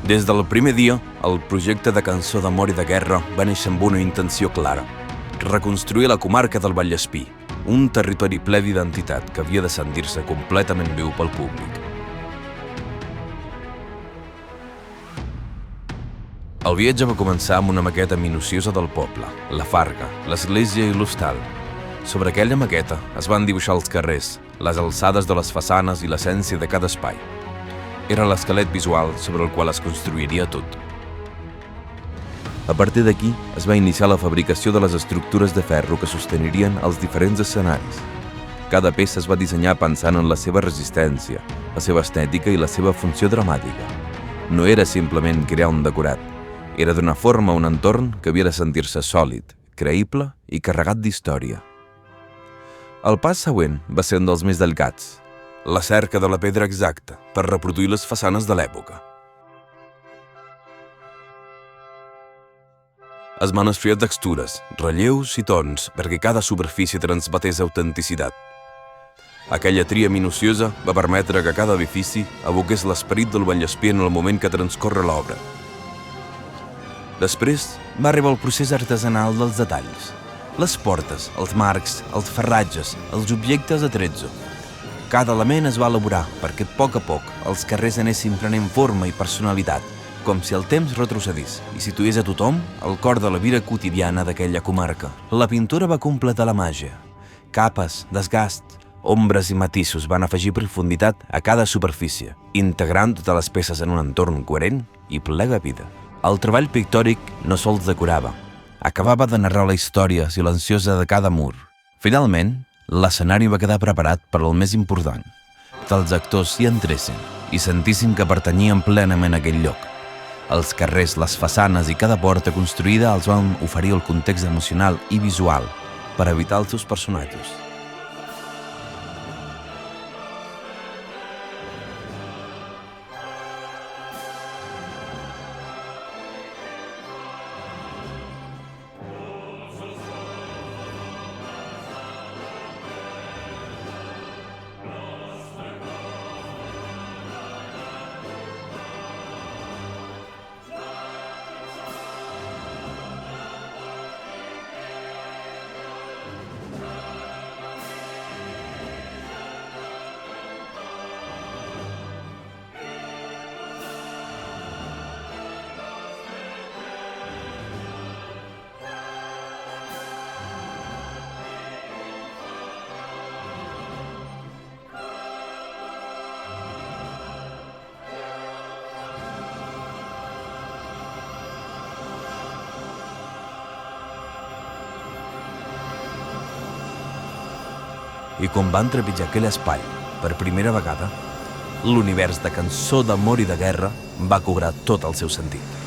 Des del primer dia, el projecte de cançó d'amor i de guerra va néixer amb una intenció clara: reconstruir la comarca del Vallespir, un territori ple d'identitat que havia de sentir-se completament viu pel públic. El viatge va començar amb una maqueta minuciosa del poble, la farga, l'església i l'hostal. Sobre aquella maqueta es van dibuixar els carrers, les alçades de les façanes i l'essència de cada espai. Era l'esquelet visual sobre el qual es construiria tot. A partir d'aquí es va iniciar la fabricació de les estructures de ferro que sostenirien els diferents escenaris. Cada peça es va dissenyar pensant en la seva resistència, la seva estètica i la seva funció dramàtica. No era simplement crear un decorat, era donar forma a un entorn que havia de sentir-se sòlid, creïble i carregat d'història. El pas següent va ser un dels més delicats: la cerca de la pedra exacta per reproduir les façanes de l'època. Es van estudiar textures, relleus i tons perquè cada superfície transmetés autenticitat. Aquella tria minuciosa va permetre que cada edifici evoqués l'esperit del Vallespir en el moment que transcorre l'obra. Després va arribar el procés artesanal dels detalls: les portes, els marcs, els ferratges, els objectes a tretzo. Cada element es va elaborar perquè a poc els carrers anessin prenent forma i personalitat, com si el temps retrocedís i situés a tothom al cor de la vida quotidiana d'aquella comarca. La pintura va completar la màgia. Capes, desgast, ombres i matisos van afegir profunditat a cada superfície, integrant totes les peces en un entorn coherent i ple de vida. El treball pictòric no sols decorava, acabava de narrar la història silenciosa de cada mur. Finalment, l'escenari va quedar preparat per al més important, que els actors s'hi entressin i sentissin que pertanyien plenament a aquell lloc. Els carrers, les façanes i cada porta construïda els van oferir el context emocional i visual per evitar els seus personatges. I quan van trepitjar aquell espai per primera vegada, l'univers de cançó d'amor i de guerra va cobrar tot el seu sentit.